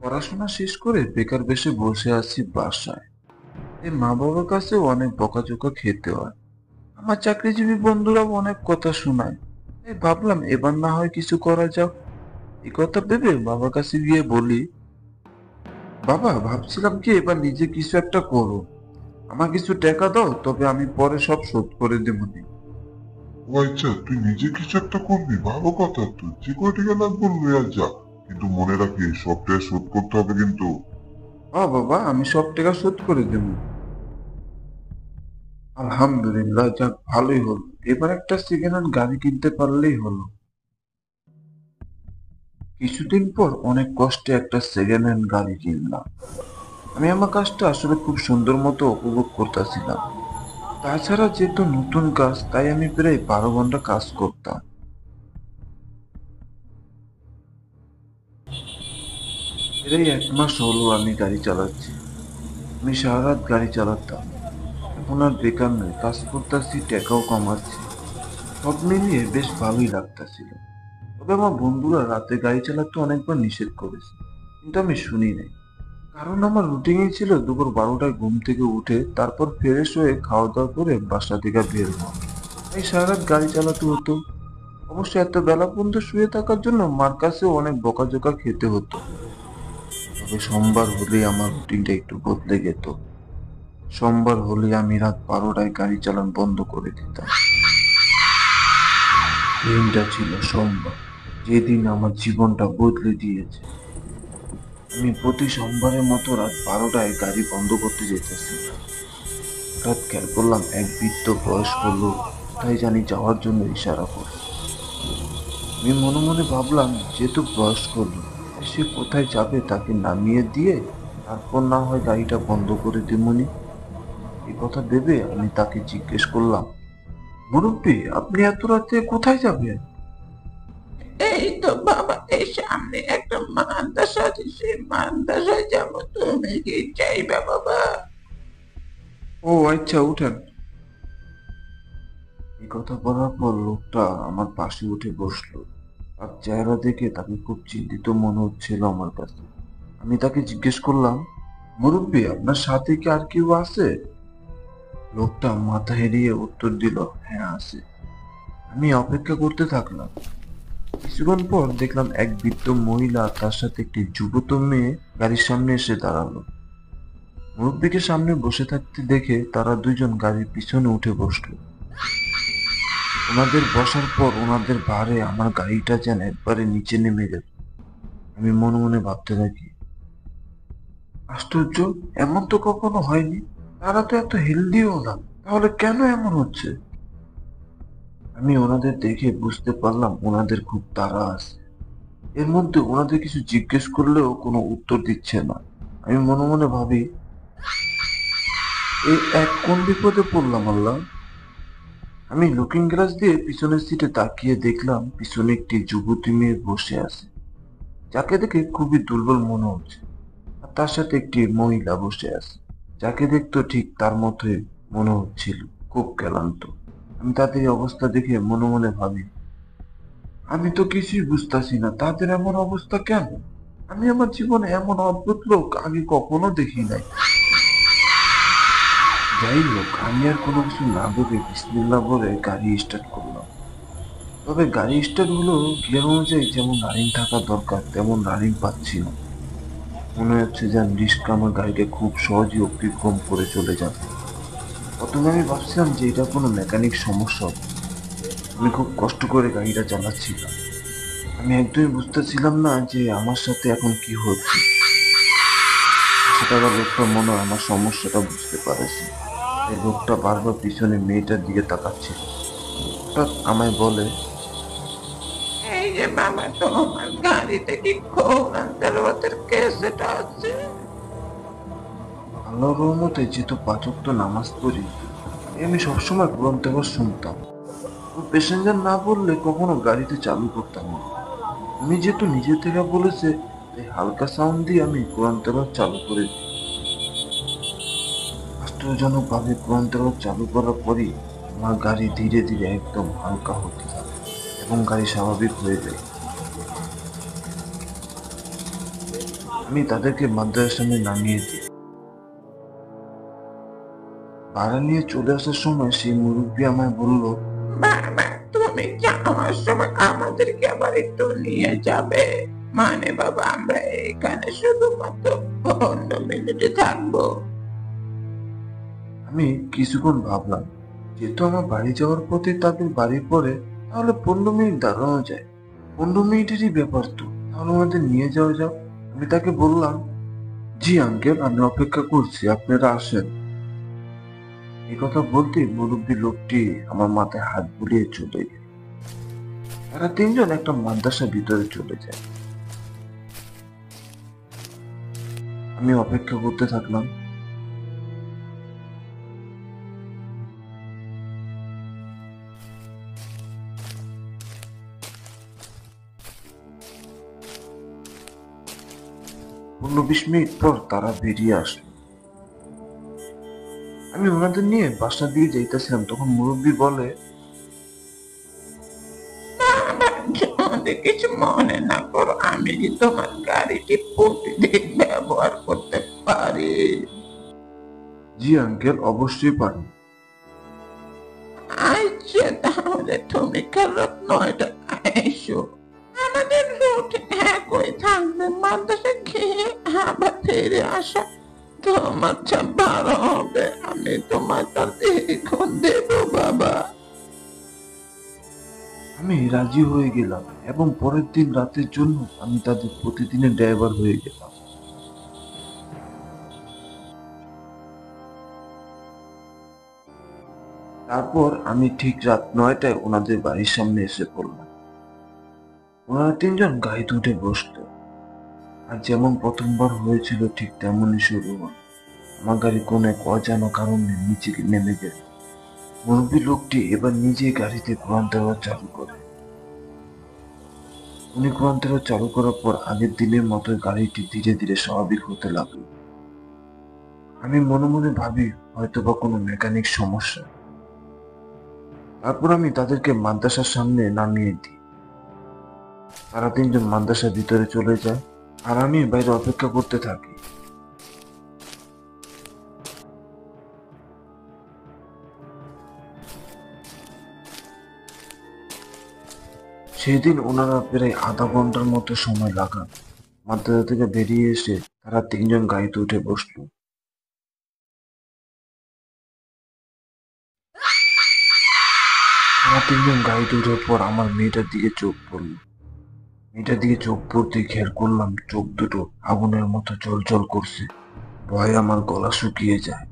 পড়াশোনা শেষ করে বেকার বেশে বসে আছি বাসায়। এই মা বাবার কাছে অনেক বকাঝকা খেতে হয়। আমার চাকরিজীবী বন্ধুরাও অনেক কথা শোনায়। এই ভাবলাম এবার না হয় কিছু করা যাক। এই কথা ভেবে বাবার কাছে গিয়ে বলি, বাবা ভাবছিলাম কি এবার নিজে কিছু একটা করো। আমার কিছু টাকা দাও, তবে আমি পরে সব শোধ করে দেবো নি। ও আচ্ছা, তুই নিজে কিছু একটা করবি, ভালো কথা। তুই যে কয় টাকা লাগবে লইয়া যা, কিন্তু মনে রাখিস সব টাকা শোধ করতে হবে কিন্তু। হ্যাঁ বাবা, আমি সব টাকা শোধ করে দেবো। আলহামদুলিল্লাহ, যাক ভালোই হলো। এবার একটা সেকেন্ড হ্যান্ড গাড়ি কিনতে পারলেই হলো। কিছুদিন পর অনেক কষ্টে একটা সেকেন্ড হ্যান্ড গাড়ি কিনলাম। আমি আমার কাজটা আসলে খুব সুন্দর মতো উপভোগ করতেছিলাম। তাছাড়া যেহেতু নতুন কাজ, তাই আমি প্রায় 12 ঘন্টা কাজ করতাম। প্রায় 1 মাস হলো আমি গাড়ি চালাচ্ছি। আমি সারা রাত গাড়ি চালাতাম। এখন আর বেকার নই, কাজ করতেছি, টাকাও কামাচ্ছি। সব মিলিয়ে বেশ ভালোই লাগতেছিল। তবে আমার বন্ধুরা রাতে গাড়ি চালাতে অনেকবার নিষেধ করেছে, কিন্তু আমি শুনি নাই। কারণ আমার রুটিনই ছিল দুপুর 12টায় ঘুম থেকে উঠে তারপর ফ্রেশ হয়ে খাওয়া দাওয়া করে বাসা থেকে বের হওয়া। তাই সারা রাত গাড়ি চালাতে হতো। অবশ্য এত বেলা পর্যন্ত শুয়ে থাকার জন্য মার কাছেও অনেক বকাঝকা খেতে হতো। তবে সোমবার হলেই আমার রুটিনটা একটু বদলে যেত। সোমবার হলে আমি রাত 12টায় গাড়ি চালান বন্ধ করে দিতাম। দিনটা ছিল সোমবার, যেদিন আমার জীবনটা বদলে দিয়েছে। আমি প্রতি সোমবারের মতো রাত 12টায় গাড়ি বন্ধ করতে যেতেছি। হঠাৎ খেয়াল করলাম এক বৃদ্ধ বয়স্ক লোক কোথায় জানি যাওয়ার জন্য ইশারা করছে। আমি মনে মনে ভাবলাম, যেহেতু বয়স্ক লোক, সে কোথায় যাবে তাকে নামিয়ে দিয়ে তারপর না হয় গাড়িটা বন্ধ করে দেবনি। এই কথা ভেবে আমি তাকে জিজ্ঞেস করলাম, মুরব্বী আপনি এত রাতে কোথায় যাবেন? এই তো বাবা, এই সামনে একটা মাদ্রাসা আছে, সেই মাদ্রাসায় যাবো। তুমি কি চাইবে বাবা? ও আচ্ছা, উঠেন। এই কথা বলার পর লোকটা আমার পাশে উঠে বসলো। তার চেহারা দেখে তাকে খুব চিন্তিত মনে হচ্ছিল আমার কাছে। আমি তাকে জিজ্ঞেস করলাম, মুরব্বী আপনার সাথে কি আর কেউ আছে? লোকটা মাথা হেলিয়ে উত্তর দিল, হ্যাঁ আছে। আমি অপেক্ষা করতে থাকলাম। কিছুক্ষণ পর দেখলাম এক বৃদ্ধ মহিলা তার সাথে একটি যুবত মেয়ে গাড়ির সামনে এসে দাঁড়ালো। মুরব্বীকে সামনে বসে থাকতে দেখে তারা দুইজন গাড়ির পিছনে উঠে বসলো। ওনাদের বসার পর ওনাদের ভারে আমার গাড়িটা যেন একবারে নিচে নেমে গেল। আমি মনে মনে ভাবতে থাকি, আশ্চর্য, এমন তো কখনো হয়নি। তারা তো এত হেলদিও না, তাহলে কেন এমন হচ্ছে? আমি ওনাদের দেখে বুঝতে পারলাম ওনাদের খুব তাড়া আছে। এর মধ্যে ওনাদের কিছু জিজ্ঞেস করলেও কোনো উত্তর দিচ্ছে না। আমি মনে মনে ভাবি, এই এক কোন বিপদে পড়লাম আল্লাহ। আমি লুকিং গ্লাস দিয়ে পিছনের সিটে তাকিয়ে দেখলাম পিছনে একটি যুবতী মেয়ে বসে আছে, যাকে দেখে খুবই দুর্বল মনে হচ্ছে। আর তার সাথে একটি মহিলা বসে আছে, যাকে দেখতো ঠিক তার মতোই মনে হচ্ছিল, খুব ক্লান্ত। আমি তাদের এই অবস্থা দেখে মনে মনে ভাবি, আমি তো কিছুই বুঝতাছি না তাদের এমন অবস্থা কেন। আমি আমার জীবনে এমন অদ্ভুত লোক আগে কখনো দেখি নাই। যাই হোক, আমি আর কোনো কিছু না ভেবে বিসমিল্লাহ বলে গাড়ি স্টার্ট করলাম। তবে গাড়ি স্টার্ট হলো গিয়ার অনুযায়ী যেমন রানিং থাকা দরকার তেমন রানিং পাচ্ছি না। মনে হচ্ছে যেন রিস্ক আমার গাড়িকে খুব সহজেই অতিক্রম করে চলে যাবে। প্রথমে আমি ভাবছিলাম যে এটা কোনো মেকানিক সমস্যা হবে। আমি খুব কষ্ট করে গাড়িটা চালাচ্ছিলাম। আমি একদমই বুঝতেছিলাম না যে আমার সাথে এখন কি হচ্ছে। সেটা আবার লোকটা মনে হয় আমার সমস্যাটা বুঝতে পারেছে। এই লোকটা বারবার পিছনে মেয়েটার দিকে তাকাচ্ছিল। হঠাৎ আমায় বলে, এই যে বাবা, তোমার গাড়িতে কি কোরআন তেলাওয়াতের ক্যাসেট আছে? আল্লাহর রহমতে যেহেতু 5 ওয়াক্ত নামাজ পড়ি, তাই আমি সবসময় কোরআন তেলাওয়াত শুনতাম। ও প্যাসেঞ্জার না বললে কখনো গাড়িতে চালু করতাম না। উনি যেহেতু নিজে থেকে বলেছে, তাই হালকা সাউন্ড দিয়ে আমি কোরআন তেলাওয়াত চালু করে দিই। আশ্চর্যজনক ভাবে কোরআন তেলাওয়াত চালু করার পরই আমার গাড়ি ধীরে ধীরে একদম হালকা হতে থাকে এবং গাড়ি স্বাভাবিক হয়ে যায়। আমি তাদেরকে মাদ্রাসার সামনে নামিয়ে দিই। ভাড়া নিয়ে চলে আসার সময় সেই মুরব্বী আমায় বলল, বাবা, তুমি যাওয়ার সময় আমাদেরকে আবার একটু নিয়ে যাবে? মানে বাবা, আমরা এখানে শুধুমাত্র 15 মিনিটে থাকবো। আমি কিছুক্ষণ ভাবলাম, যেহেতু আমার বাড়ি যাওয়ার পথে তাদের বাড়ি পড়ে, তাহলে 15 মিনিট দাঁড়ানো যায়। 15 মিনিটেরই ব্যাপার তো, তাহলে আমাদের নিয়ে যাওয়া যাক। আমি তাকে বললাম, জি আঙ্কেল, আমি অপেক্ষা করছি, আপনারা আসেন। এই কথা বলতে মুরব্বী লোকটি আমার মাথায় হাত বুলিয়ে চলে গেল। তারা তিনজন একটা মাদ্রাসার ভিতরে চলে যায়। আমি অপেক্ষা করতে থাকলাম। পনেরো 20 মিনিট পর তারা বেরিয়ে আসলো। আমি ওনাদের নিয়ে বাসা দিয়ে যাইতেছিলাম, তখন মুরব্বী বলে, বাবা, যদি কিছু মনে না করো, আমি কি তোমার গাড়িটি প্রতিদিন ব্যবহার করতে পারি? জি আঙ্কেল, অবশ্যই পারেন। আচ্ছা, তাহলে তুমি কাল রাত 9টায় এসো। আমাদের রুটিন একই থাকবে, মাদ্রাসা খেয়ে আবার ফিরে আসা। তোমার যা ভালো হবে, আমি তোমার কাছে এখন দেবো বাবা। আমি রাজি হয়ে গেলাম এবং পরের দিন রাতের জন্য আমি তাদের প্রতিদিনের ড্রাইভার হয়ে গেলাম। তারপর আমি ঠিক রাত 9টায় ওনাদের বাড়ির সামনে এসে পড়লাম। ওনারা তিনজন গাড়িতে উঠে বসলো, আর যেমন প্রথমবার হয়েছিল ঠিক তেমনই শুরু হলো। আমার গাড়ি কোনো এক অজানা কারণে নিচে নেমে গেল। মুরব্বী লোকটি এবার নিজেই গাড়িতে কোরআন তেলাওয়াত চালু করে। উনি কোরআন তেলাওয়াত চালু করার পর আগের দিনের মতোই গাড়িটি ধীরে ধীরে স্বাভাবিক হতে লাগলো। আমি মনে মনে ভাবি, হয়তোবা কোনো মেকানিক সমস্যা। তারপর আমি তাদেরকে মাদ্রাসার সামনে নামিয়ে দিই। তারা তিনজন মাদ্রাসার ভিতরে চলে যায়, আর আমি বাইরে অপেক্ষা করতে থাকি। সেদিন ওনারা প্রায় আধা ঘন্টার মতো সময় লাগান। মাদ্রাসা থেকে বেরিয়ে এসে তারা তিনজন গাড়িতে উঠে বসলো। তারা তিনজন গাড়িতে উঠার পর আমার মেয়েটার দিকে চোখ পড়লো। মেয়েটার দিকে চোখ পড়তে খেয়াল করলাম চোখ দুটো আগুনের মতো জ্বলজ্বল করছে। ভয়ে আমার গলা শুকিয়ে যায়।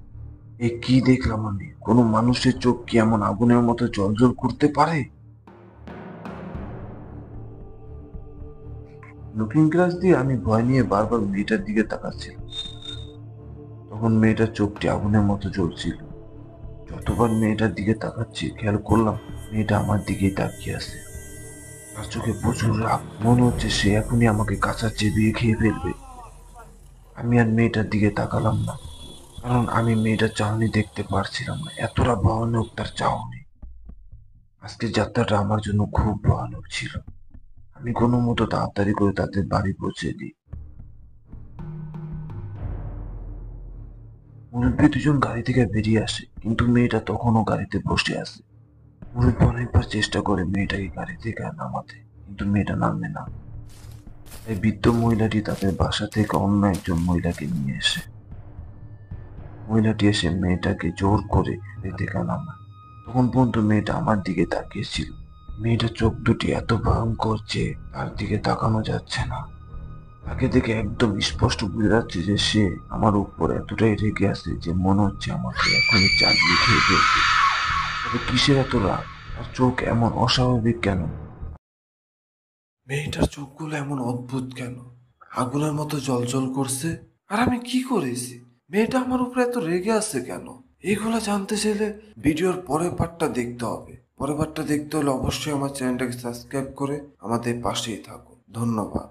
এ কি দেখলাম আমি? কোনো মানুষের চোখ কি এমন আগুনের মতো জ্বলজ্বল করতে পারে? লুকিং গ্লাস দিয়ে আমি ভয় নিয়ে বারবার মেয়েটার দিকে তাকাচ্ছিলাম। তখন মেয়েটার চোখটি আগুনের মতো জ্বলছিল। যতবার মেয়েটার দিকে তাকাচ্ছি খেয়াল করলাম মেয়েটা আমার দিকেই তাকিয়ে আছে। তার চোখে প্রচুর রাগ, মনে হচ্ছে সে এখনই আমাকে কাঁচা চেবিয়ে খেয়ে ফেলবে। আমি আর মেয়েটার দিকে তাকালাম না, কারণ আমি মেয়েটার চাহনি দেখতে পারছিলাম না। এতটা ভয়ানক তার চাহনি। আজকের যাত্রাটা আমার জন্য খুব ভয়ানক ছিল। আমি কোনো মতো তাড়াতাড়ি করে তাদের বাড়ি পৌঁছে দিই। মুরব্বী দুজন গাড়ি থেকে বেরিয়ে আসে, কিন্তু মেয়েটা তখনও গাড়িতে বসে আছে। মুরব্বী অনেকবার চেষ্টা করে মেয়েটাকে গাড়ি থেকে নামাতে, কিন্তু মেয়েটা নামে না। এই বৃদ্ধ মহিলাটি তাদের বাসা থেকে অন্য একজন মহিলাকে নিয়ে এসে মহিলাটি এসে মেয়েটাকে জোর করে গাড়ি থেকে নামায়। তখন পর্যন্ত মেয়েটা আমার দিকে তাকিয়েছিল। মেয়েটার চোখ দুটি এত ভয়ঙ্কর যে তার দিকে তাকানো যাচ্ছে না। তাকে দেখে একদম স্পষ্ট বোঝা যাচ্ছে যে সে আমার উপর এতটাই রেগে আছে যে মনে হচ্ছে আমাকে এখনই চালিয়ে খেয়ে ফেলবে। তবে কিসের এত রাগ? তার চোখ এমন অস্বাভাবিক কেন? মেয়েটার চোখগুলো এমন অদ্ভুত কেন? আগুনের মতো জ্বলজ্বল করছে। আর আমি কি করেছি? মেয়েটা আমার উপরে এত রেগে আছে কেন? এগুলো জানতে চাইলে ভিডিওর পরের পার্টটা দেখতে হবে। পরের পার্টটা দেখতে হলে অবশ্যই আমার চ্যানেলটাকে সাবস্ক্রাইব করে আমাদের পাশেই থাকুন। ধন্যবাদ।